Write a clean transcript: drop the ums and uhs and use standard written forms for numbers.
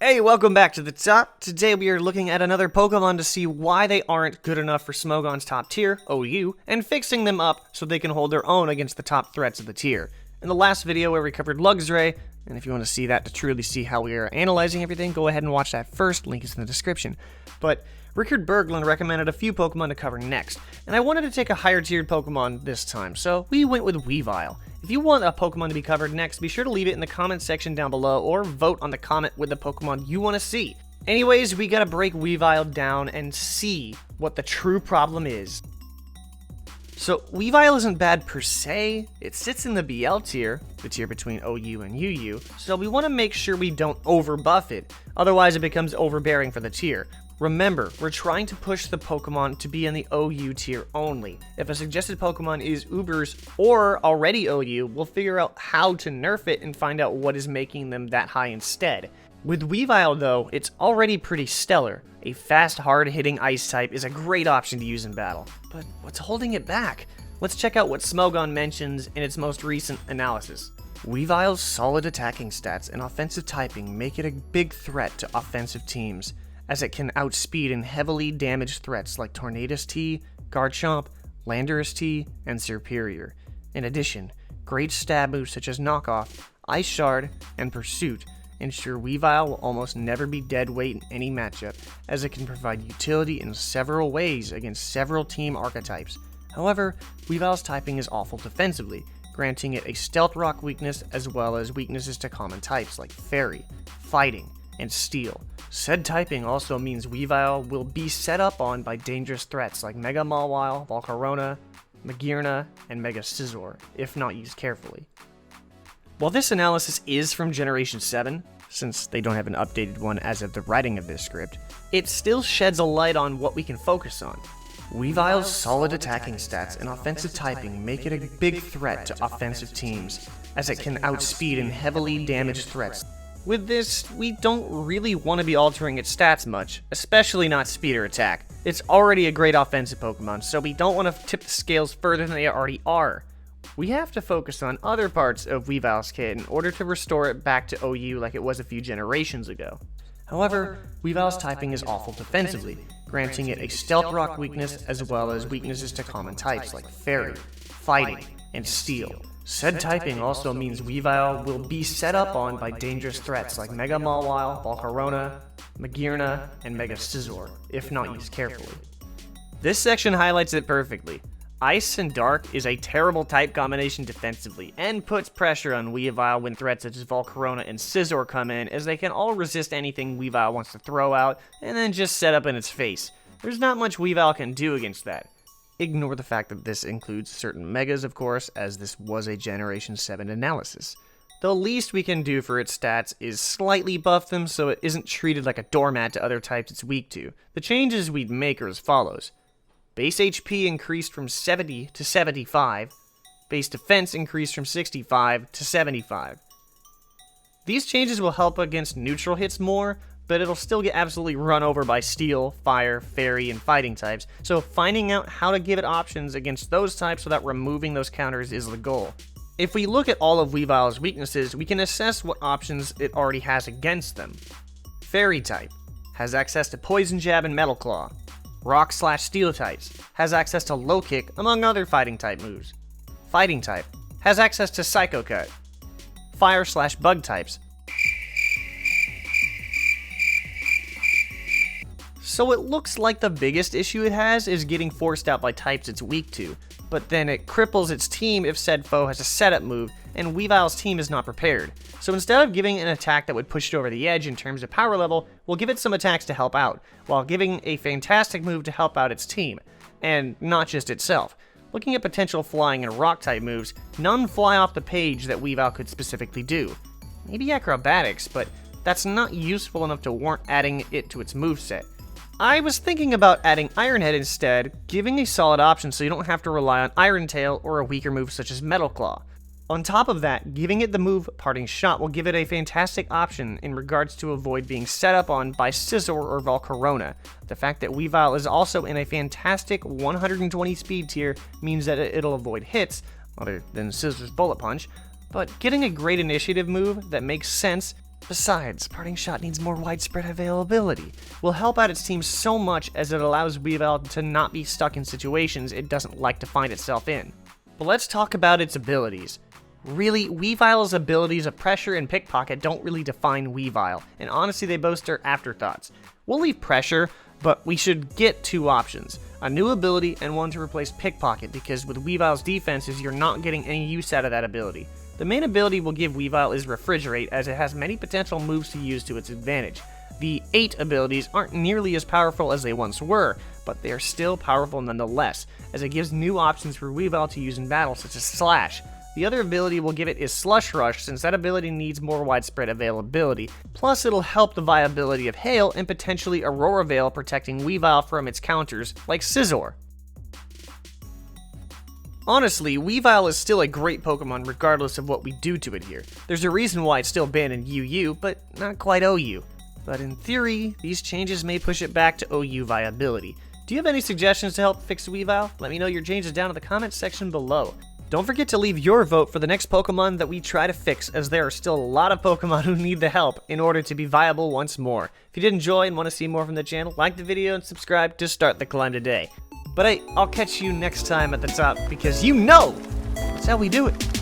Hey, welcome back to the top. Today we are looking at another Pokemon to see why they aren't good enough for Smogon's top tier, OU, and fixing them up so they can hold their own against the top threats of the tier. In the last video where we covered Luxray, and if you want to see that to truly see how we are analyzing everything, go ahead and watch that first, link is in the description. But Richard Berglund recommended a few Pokemon to cover next, and I wanted to take a higher tiered Pokemon this time, so we went with Weavile. If you want a Pokemon to be covered next, be sure to leave it in the comment section down below or vote on the comment with the Pokemon you want to see. Anyways, we gotta break Weavile down and see what the true problem is. So, Weavile isn't bad per se, it sits in the BL tier, the tier between OU and UU, so we want to make sure we don't overbuff it, otherwise it becomes overbearing for the tier. Remember, we're trying to push the Pokemon to be in the OU tier only. If a suggested Pokemon is Ubers or already OU, we'll figure out how to nerf it and find out what is making them that high instead. With Weavile though, it's already pretty stellar. A fast, hard-hitting Ice type is a great option to use in battle. But what's holding it back? Let's check out what Smogon mentions in its most recent analysis. Weavile's solid attacking stats and offensive typing make it a big threat to offensive teams, as it can outspeed and heavily damage threats like Tornadus T, Garchomp, Landorus T, and Superior. In addition, great stab moves such as Knockoff, Ice Shard, and Pursuit ensure Weavile will almost never be dead weight in any matchup, as it can provide utility in several ways against several team archetypes. However, Weavile's typing is awful defensively, granting it a Stealth Rock weakness as well as weaknesses to common types like Fairy, Fighting, and Steel. Said typing also means Weavile will be set up on by dangerous threats like Mega Mawile, Volcarona, Magearna, and Mega Scizor, if not used carefully. While this analysis is from Generation 7, since they don't have an updated one as of the writing of this script, it still sheds a light on what we can focus on. Weavile's solid attacking stats and offensive typing make it a big threat to offensive teams, as it can outspeed and heavily damage threats. With this, we don't really want to be altering its stats much, especially not speed or attack. It's already a great offensive Pokemon, so we don't want to tip the scales further than they already are. We have to focus on other parts of Weavile's kit in order to restore it back to OU like it was a few generations ago. However, Weavile's typing is awful defensively, granting it a Stealth Rock weakness as well as weaknesses to common types like Fairy, Fighting, and Steel. Said typing also means Weavile will be set up on by dangerous threats like Mega Mawile, Volcarona, Magearna, and Mega Scizor, if not used carefully. This section highlights it perfectly. Ice and Dark is a terrible type combination defensively, and puts pressure on Weavile when threats such as Volcarona and Scizor come in, as they can all resist anything Weavile wants to throw out, and then just set up in its face. There's not much Weavile can do against that. Ignore the fact that this includes certain Megas, of course, as this was a Generation 7 analysis. The least we can do for its stats is slightly buff them so it isn't treated like a doormat to other types it's weak to. The changes we'd make are as follows. Base HP increased from 70 to 75. Base defense increased from 65 to 75. These changes will help against neutral hits more, but it'll still get absolutely run over by Steel, Fire, Fairy, and Fighting types, so finding out how to give it options against those types without removing those counters is the goal. If we look at all of Weavile's weaknesses, we can assess what options it already has against them. Fairy type has access to Poison Jab and Metal Claw. Rock/Steel types has access to Low Kick, among other Fighting type moves. Fighting type has access to Psycho Cut. Fire/Bug types. So it looks like the biggest issue it has is getting forced out by types it's weak to, but then it cripples its team if said foe has a setup move, and Weavile's team is not prepared. So instead of giving an attack that would push it over the edge in terms of power level, we'll give it some attacks to help out, while giving a fantastic move to help out its team, and not just itself. Looking at potential flying and rock type moves, none fly off the page that Weavile could specifically do. Maybe acrobatics, but that's not useful enough to warrant adding it to its moveset. I was thinking about adding Iron Head instead, giving a solid option so you don't have to rely on Iron Tail or a weaker move such as Metal Claw. On top of that, giving it the move Parting Shot will give it a fantastic option in regards to avoid being set up on by Scizor or Volcarona. The fact that Weavile is also in a fantastic 120 speed tier means that it'll avoid hits, other than Scizor's Bullet Punch, but getting a great initiative move that makes sense Besides, Parting Shot needs more widespread availability. Will help out its team so much as it allows Weavile to not be stuck in situations it doesn't like to find itself in. But let's talk about its abilities. Really, Weavile's abilities of Pressure and Pickpocket don't really define Weavile, and honestly they both are afterthoughts. We'll leave Pressure, but we should get two options. A new ability and one to replace Pickpocket, because with Weavile's defenses you're not getting any use out of that ability. The main ability we'll give Weavile is Refrigerate, as it has many potential moves to use to its advantage. The 8 abilities aren't nearly as powerful as they once were, but they are still powerful nonetheless, as it gives new options for Weavile to use in battle, such as Slash. The other ability we'll give it is Slush Rush, since that ability needs more widespread availability, plus it'll help the viability of Hail and potentially Aurora Veil, protecting Weavile from its counters, like Scizor. Honestly, Weavile is still a great Pokemon regardless of what we do to it here. There's a reason why it's still banned in UU, but not quite OU. But in theory, these changes may push it back to OU viability. Do you have any suggestions to help fix Weavile? Let me know your changes down in the comments section below. Don't forget to leave your vote for the next Pokemon that we try to fix, as there are still a lot of Pokemon who need the help in order to be viable once more. If you did enjoy and want to see more from the channel, like the video and subscribe to start the climb today. But hey, I'll catch you next time at the top, because you know that's how we do it.